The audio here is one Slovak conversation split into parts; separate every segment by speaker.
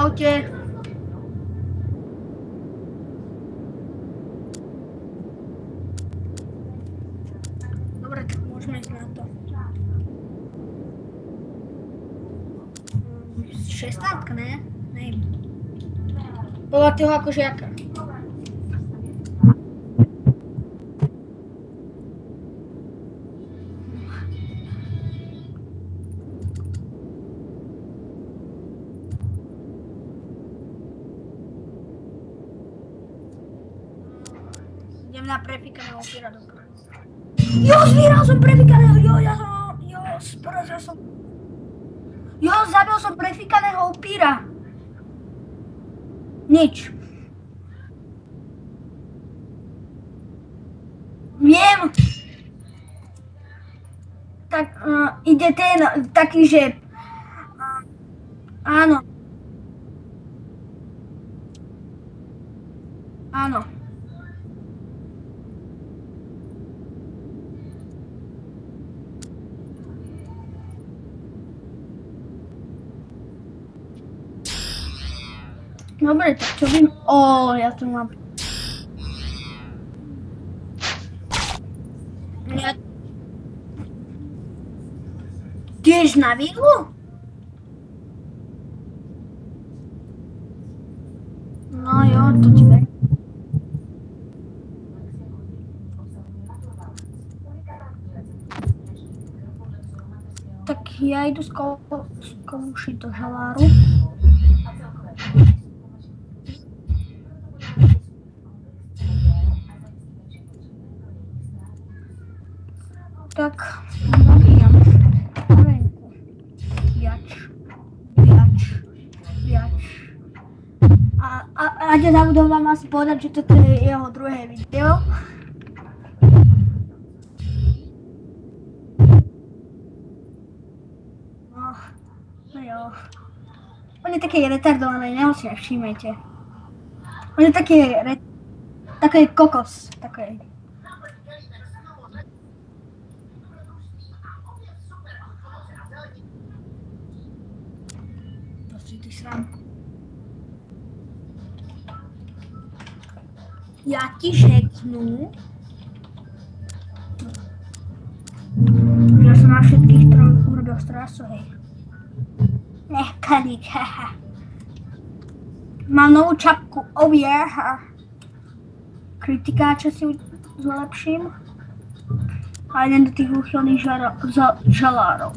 Speaker 1: Čaute. Dobre, tak môžeme ísť na to. 16, ne? Neviem. Podľa toho akože jaká. Idem na prefikaného upíra do prvé. Jo, zvíral som prefikaného, zabil som prefikaného upíra. Nič. Viem. Tak ide ten taký, že... áno. Áno. Dobre, tak čo vím? Ja tu mám... Tiež na výhlu? No jo, to ti verím. Tak ja idu skúšiť do žaláru. Tak, nabíjam venku. Viač. A nezabudol vám asi povedať, že toto je jeho druhé video. No jo. On je taký retardovaný, neho si všímajte. On je taký kokos, taký. Ja ti řeknu, že som na všetkých troch urobil strasu, hej. Nechkaniť, haha. Mám novú čapku, oh yeah. Kritikáča si zlepším. A idem do tých úchylných žalárov.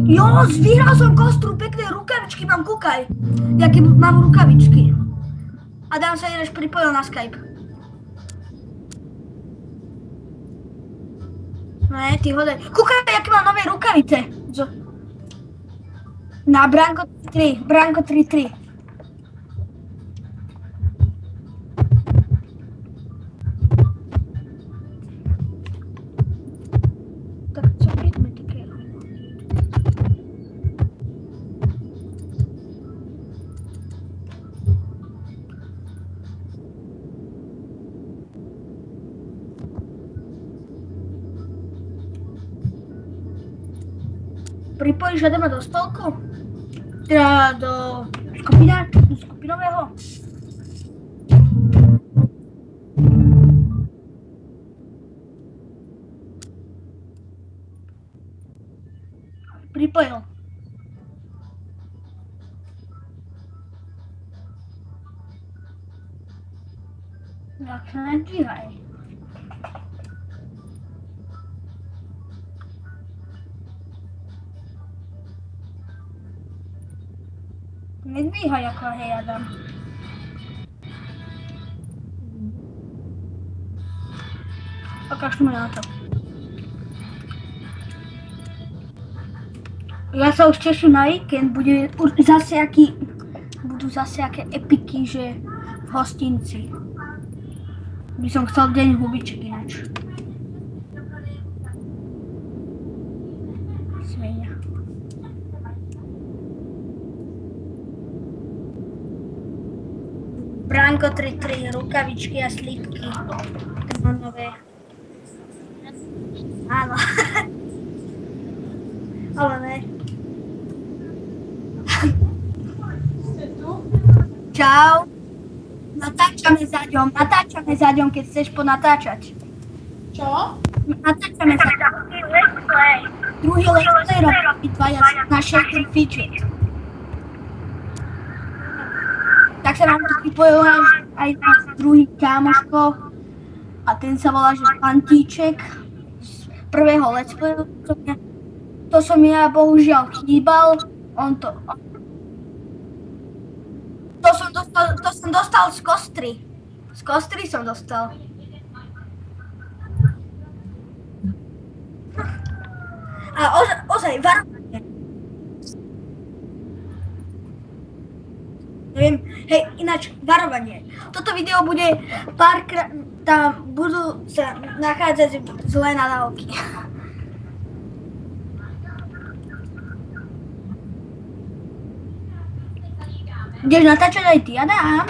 Speaker 1: Jo, vyhral som kostru, pekné rukavičky mám, kúkaj. Jaké mám rukavičky. A dám sa jedeš pripojil na Skype. Ne, ty hodaj. Kúkaj, jaké mám nové rukavice. Na Branko 3.3. Pripojíš Adama do spolku? Teda do skupinového? Pripojil. Jak sa nedvíhaj. Nedvíhaj ako hej Adam. Pokažme na to. Ja sa už teším na víkend, budú zase aké epiky, že v hostinci. By som chcel deň hubiček ináč. Svinia. Branko 3.3, rukavičky a slípky. To mám nové. Áno. Ale ne. Čau. Natáčame záďom, keď chceš ponatáčať.
Speaker 2: Čo?
Speaker 1: Natáčame záďom. Druhý let's play robí dvaja na Shake and Fidget. Tak sa nám tu pripojil aj náš druhý kámoško a ten sa volá, že Pantíček z prvého let's playu. To som ja bohužiaľ chýbal, to som dostal z kostry. Z kostry som dostal. A ozaj, varovanie. Neviem, hej, ináč, varovanie. Toto video bude párkrát, tam budú sa nachádzať zlé nadávky. Ideš natáčať aj ty, Adam?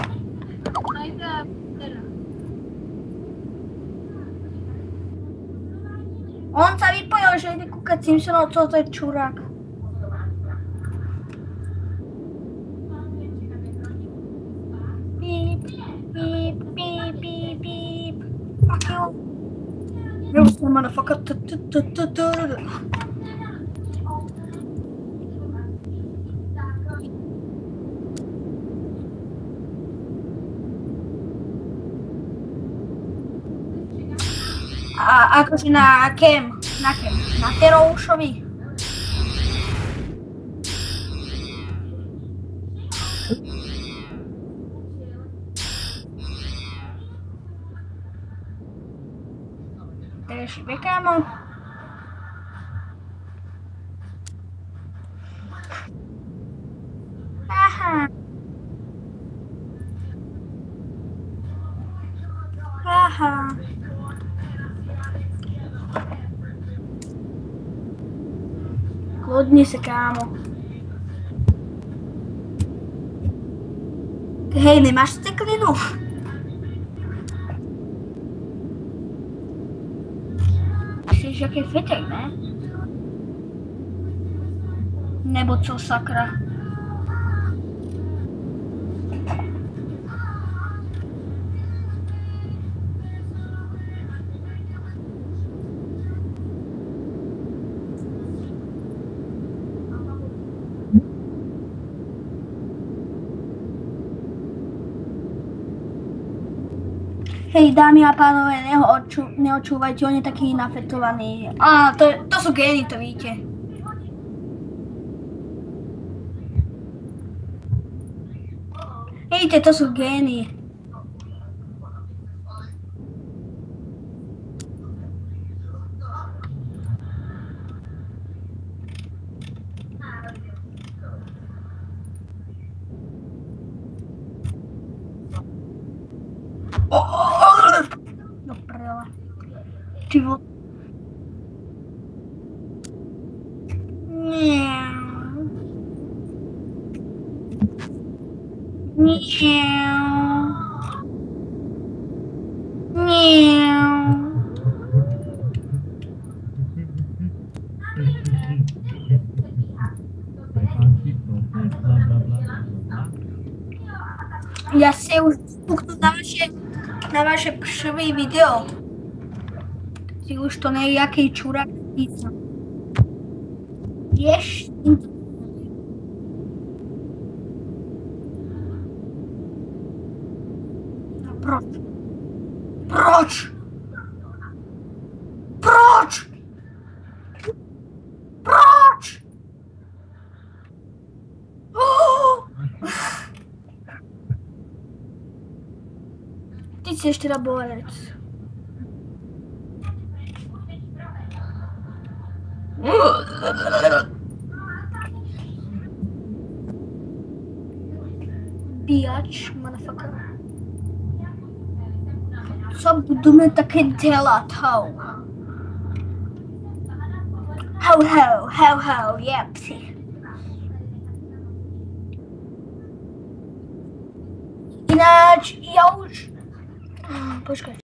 Speaker 1: On sa vypojil, že ide kúkať Simpsonov, co to je čurák. Píp, píp, píp, píp, píp. Fuck you. You motherfucker. A akože na Teroušovi. Teraz šibe, kámo. Aha. Aha. Kľudni sa, kámo. Hej, nemáš steklinu? Myslíš, aký fetek, ne? Nebo co, sakra? Hej, dámy a pánové, neočúvajte, on je taký nafetovaný. Á, to sú gény, to víte. Hejte, to sú gény. No prdele. Ty vo... Ja si už spuknú na vaše prvé video. Si už to nejaký čurák písa. Vieš? No proč? Proč? Proč? Proč? Ty si ešte teda borec. Biač, motherfucker. Co budeme také dělat, ho? Ho, yeah, psi. Ináč, ja už... Počkaj.